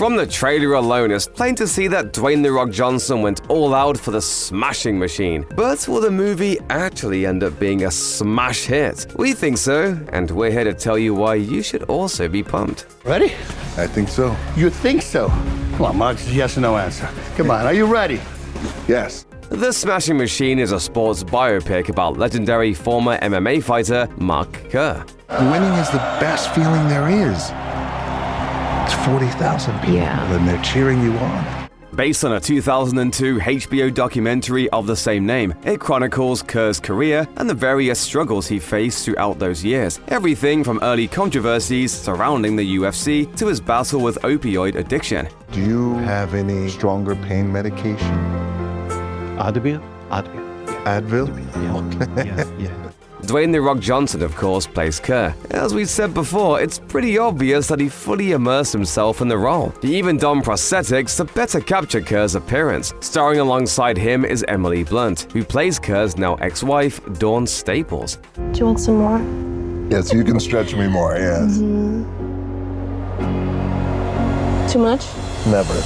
From the trailer alone, it's plain to see that Dwayne "The Rock" Johnson went all out for the smashing machine. But will the movie actually end up being a smash hit? We think so, and we're here to tell you why you should also be pumped. Ready? I think so. You think so? Come on, Mark, yes or no answer. Come on, are you ready? Yes. The Smashing Machine is a sports biopic about legendary former MMA fighter Mark Kerr. Winning is the best feeling there is. It's 40,000 people and they're cheering you on. Based on a 2002 HBO documentary of the same name, it chronicles Kerr's career and the various struggles he faced throughout those years. Everything from early controversies surrounding the UFC to his battle with opioid addiction. Do you have any stronger pain medication? Advil? Advil? Yeah. Dwayne "The Rock" Johnson, of course, plays Kerr. As we said before, it's pretty obvious that he fully immersed himself in the role. He even donned prosthetics to better capture Kerr's appearance. Starring alongside him is Emily Blunt, who plays Kerr's now ex-wife, Dawn Staples. Do you want some more? Yes, you can stretch me more, yes. Too much? Never.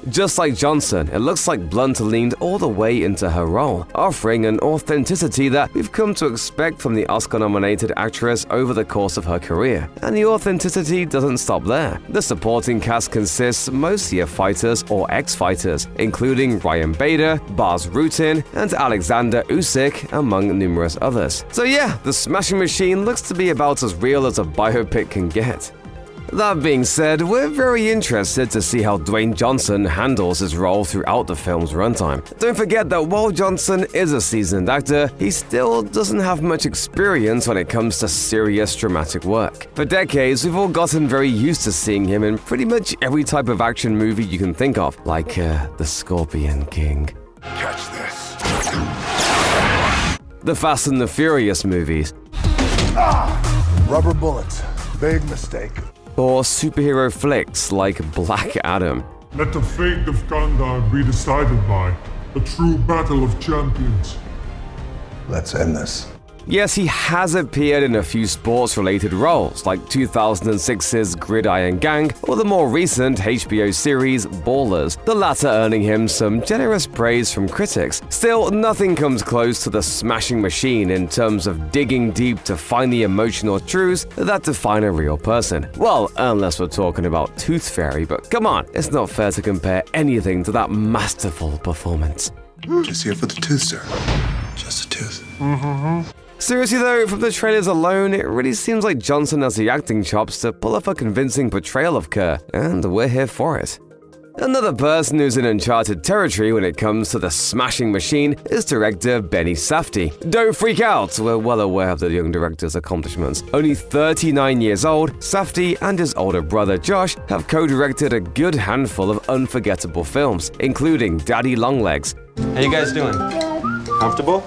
Just like Johnson, it looks like Blunt leaned all the way into her role, offering an authenticity that we've come to expect from the Oscar-nominated actress over the course of her career. And the authenticity doesn't stop there. The supporting cast consists mostly of fighters or ex-fighters, including Ryan Bader, Bas Rutten, and Alexander Usyk, among numerous others. So yeah, The Smashing Machine looks to be about as real as a biopic can get. That being said, we're very interested to see how Dwayne Johnson handles his role throughout the film's runtime. Don't forget that while Johnson is a seasoned actor, he still doesn't have much experience when it comes to serious dramatic work. For decades, we've all gotten very used to seeing him in pretty much every type of action movie you can think of, like The Scorpion King, Catch this. the Fast and the Furious movies, Rubber bullets. Big mistake. or superhero flicks like Black Adam. Let the fate of Kanda be decided by the true battle of champions. Let's end this. Yes, he has appeared in a few sports-related roles, like 2006's Gridiron Gang or the more recent HBO series Ballers, the latter earning him some generous praise from critics. Still, nothing comes close to The Smashing Machine in terms of digging deep to find the emotional truths that define a real person. Well, unless we're talking about Tooth Fairy, but come on, it's not fair to compare anything to that masterful performance. Just here for the tooth, sir. Just a tooth. Seriously though, from the trailers alone, it really seems like Johnson has the acting chops to pull off a convincing portrayal of Kerr, and we're here for it. Another person who's in uncharted territory when it comes to The Smashing Machine is director Benny Safdie. Don't freak out, we're well aware of the young director's accomplishments. Only 39 years old, Safdie and his older brother Josh have co-directed a good handful of unforgettable films, including Daddy Longlegs. How you guys doing? Comfortable?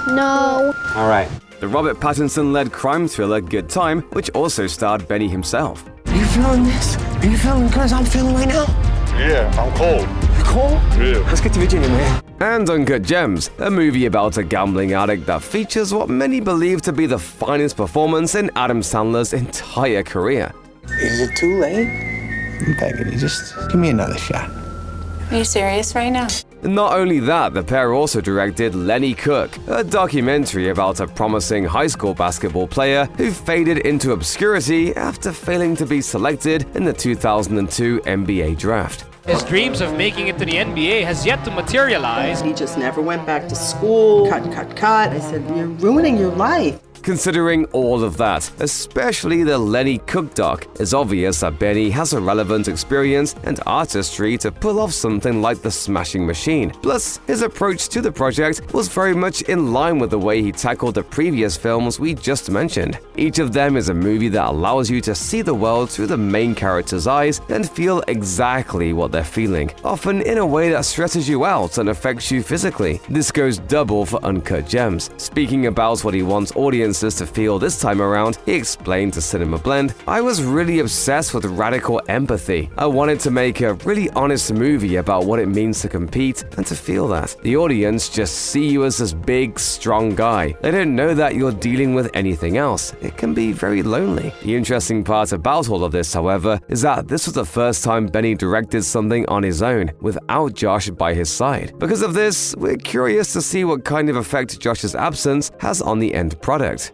No. All right. The Robert Pattinson-led crime thriller Good Time, which also starred Benny himself. Are you feeling this? Are you feeling the cause I'm feeling right now? Yeah, I'm cold. You cold? Yeah. Let's get to Virginia, man. And Uncut Gems, a movie about a gambling addict that features what many believe to be the finest performance in Adam Sandler's entire career. Is it too late? I'm begging you, just give me another shot. Are you serious right now? Not only that, the pair also directed Lenny Cook, a documentary about a promising high school basketball player who faded into obscurity after failing to be selected in the 2002 NBA draft. His dreams of making it to the NBA has yet to materialize. He just never went back to school. Cut. I said, you're ruining your life. Considering all of that, especially the Lenny Cook doc, it's obvious that Benny has a relevant experience and artistry to pull off something like The Smashing Machine. Plus, his approach to the project was very much in line with the way he tackled the previous films we just mentioned. Each of them is a movie that allows you to see the world through the main character's eyes and feel exactly what they're feeling, often in a way that stresses you out and affects you physically. This goes double for Uncut Gems, speaking about what he wants audiences audiences to feel this time around, he explained to Cinema Blend, "I was really obsessed with radical empathy. I wanted to make a really honest movie about what it means to compete and to feel that. The audience just see you as this big, strong guy. They don't know that you're dealing with anything else. It can be very lonely." The interesting part about all of this, however, is that this was the first time Benny directed something on his own, without Josh by his side. Because of this, we're curious to see what kind of effect Josh's absence has on the end product.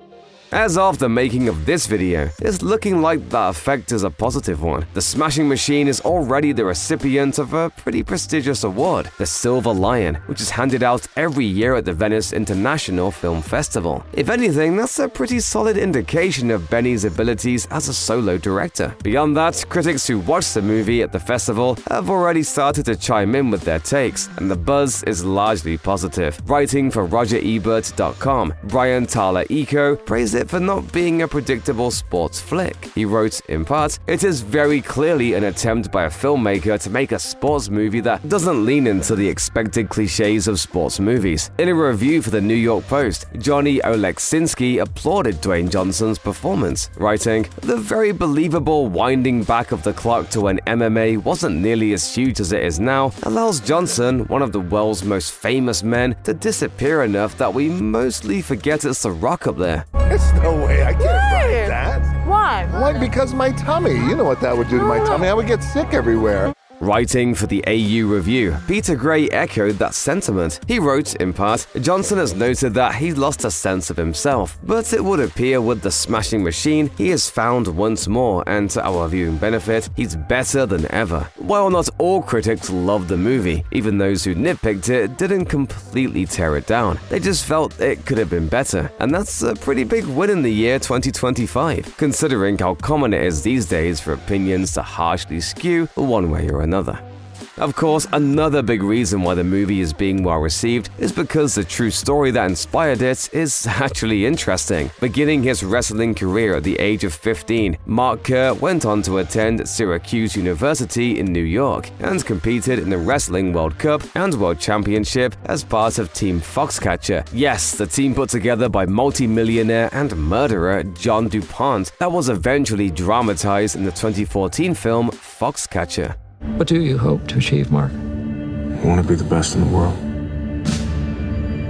As of the making of this video, it's looking like that effect is a positive one. The Smashing Machine is already the recipient of a pretty prestigious award, the Silver Lion, which is handed out every year at the Venice International Film Festival. If anything, that's a pretty solid indication of Benny's abilities as a solo director. Beyond that, critics who watched the movie at the festival have already started to chime in with their takes, and the buzz is largely positive. Writing for RogerEbert.com, Brian Tyler Eco praised it for not being a predictable sports flick. He wrote, in part, "It is very clearly an attempt by a filmmaker to make a sports movie that doesn't lean into the expected cliches of sports movies." In a review for the New York Post, Johnny Oleksinski applauded Dwayne Johnson's performance, writing, "The very believable winding back of the clock to when MMA wasn't nearly as huge as it is now allows Johnson, one of the world's most famous men, to disappear enough that we mostly forget it's The Rock up there." There's no way I can't write that. Why? Why? Because my tummy. You know what that would do to my tummy. I would get sick everywhere. Writing for the AU Review, Peter Gray echoed that sentiment. He wrote, in part, "Johnson has noted that he lost a sense of himself, but it would appear with the Smashing Machine he is found once more, and to our viewing benefit, he's better than ever." While not all critics loved the movie, even those who nitpicked it didn't completely tear it down. They just felt it could have been better, and that's a pretty big win in the year 2025, considering how common it is these days for opinions to harshly skew one way or another. Of course, another big reason why the movie is being well received is because the true story that inspired it is actually interesting. Beginning his wrestling career at the age of 15, Mark Kerr went on to attend Syracuse University in New York and competed in the Wrestling World Cup and World Championship as part of Team Foxcatcher. Yes, the team put together by multi-millionaire and murderer John DuPont that was eventually dramatized in the 2014 film Foxcatcher. What do you hope to achieve, Mark? I want to be the best in the world.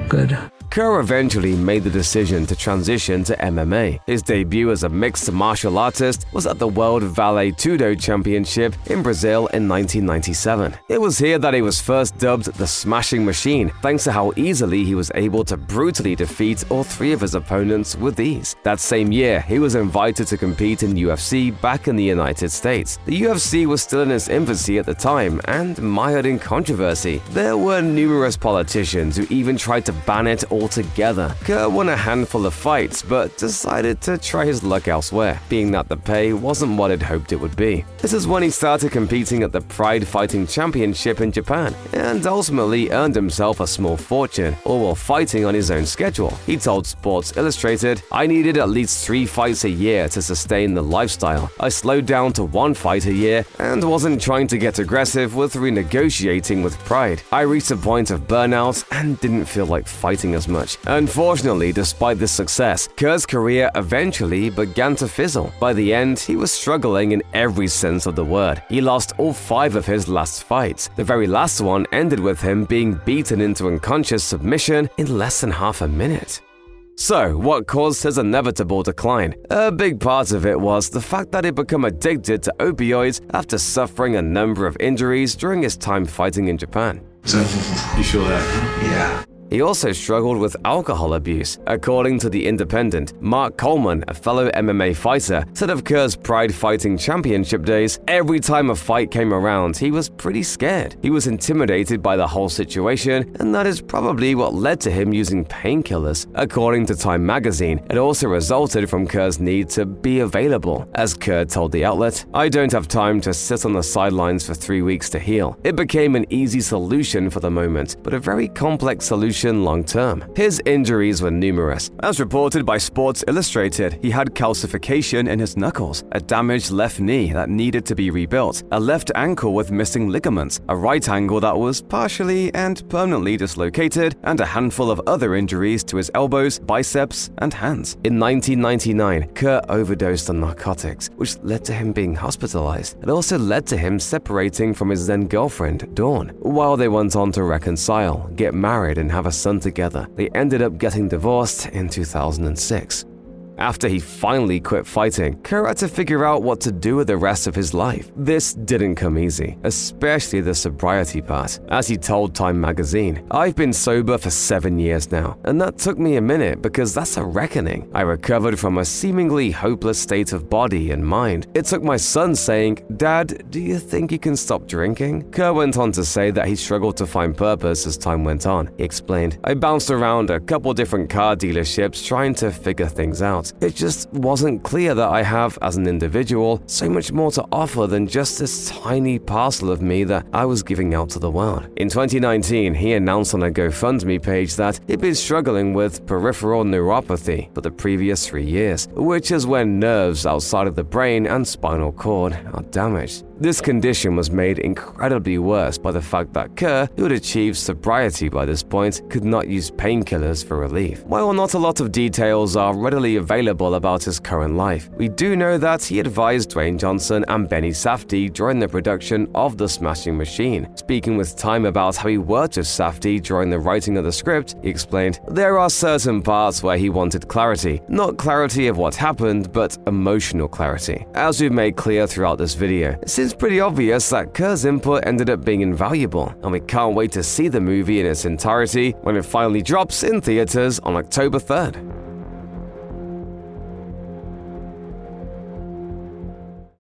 Good. Kerr eventually made the decision to transition to MMA. His debut as a mixed martial artist was at the World Vale Tudo Championship in Brazil in 1997. It was here that he was first dubbed the Smashing Machine, thanks to how easily he was able to brutally defeat all three of his opponents with ease. That same year, he was invited to compete in UFC back in the United States. The UFC was still in its infancy at the time and mired in controversy. There were numerous politicians who even tried to ban it altogether. Kerr won a handful of fights, but decided to try his luck elsewhere, being that the pay wasn't what he'd hoped it would be. This is when he started competing at the Pride Fighting Championship in Japan, and ultimately earned himself a small fortune, all while fighting on his own schedule. He told Sports Illustrated, "I needed at least 3 fights a year to sustain the lifestyle. I slowed down to 1 fight a year and wasn't trying to get aggressive with renegotiating with Pride. I reached a point of burnout and didn't feel like fighting as much." Unfortunately, despite this success, Kerr's career eventually began to fizzle. By the end, he was struggling in every sense of the word. He lost all 5 of his last fights. The very last one ended with him being beaten into unconscious submission in less than half a minute. So, what caused his inevitable decline? A big part of it was the fact that he'd become addicted to opioids after suffering a number of injuries during his time fighting in Japan. So, you feel that? Yeah. He also struggled with alcohol abuse. According to The Independent, Mark Coleman, a fellow MMA fighter, said of Kerr's Pride Fighting Championship days, every time a fight came around, he was pretty scared. He was intimidated by the whole situation, and that is probably what led to him using painkillers. According to Time magazine, it also resulted from Kerr's need to be available. As Kerr told the outlet, "I don't have time to sit on the sidelines for 3 weeks to heal. It became an easy solution for the moment, but a very complex solution solution long-term. His injuries were numerous. As reported by Sports Illustrated, he had calcification in his knuckles, a damaged left knee that needed to be rebuilt, a left ankle with missing ligaments, a right ankle that was partially and permanently dislocated, and a handful of other injuries to his elbows, biceps, and hands. In 1999, Kerr overdosed on narcotics, which led to him being hospitalized. It also led to him separating from his then girlfriend, Dawn. While they went on to reconcile, get married, and have a son together, they ended up getting divorced in 2006. After he finally quit fighting, Kerr had to figure out what to do with the rest of his life. This didn't come easy, especially the sobriety part. As he told Time magazine, "I've been sober for 7 years now, and that took me a minute because that's a reckoning. I recovered from a seemingly hopeless state of body and mind. It took my son saying, 'Dad, do you think you can stop drinking?'" Kerr went on to say that he struggled to find purpose as time went on. He explained, "I bounced around a couple different car dealerships trying to figure things out. It just wasn't clear that I have, as an individual, so much more to offer than just this tiny parcel of me that I was giving out to the world." In 2019, he announced on a GoFundMe page that he'd been struggling with peripheral neuropathy for the previous 3 years, which is when nerves outside of the brain and spinal cord are damaged. This condition was made incredibly worse by the fact that Kerr, who had achieved sobriety by this point, could not use painkillers for relief. While not a lot of details are readily available about his current life, we do know that he advised Dwayne Johnson and Benny Safdie during the production of The Smashing Machine. Speaking with Time about how he worked with Safdie during the writing of the script, he explained, "There are certain parts where he wanted clarity. Not clarity of what happened, but emotional clarity. As we've made clear throughout this video, it's pretty obvious that Kerr's input ended up being invaluable, and we can't wait to see the movie in its entirety when it finally drops in theaters on October 3rd.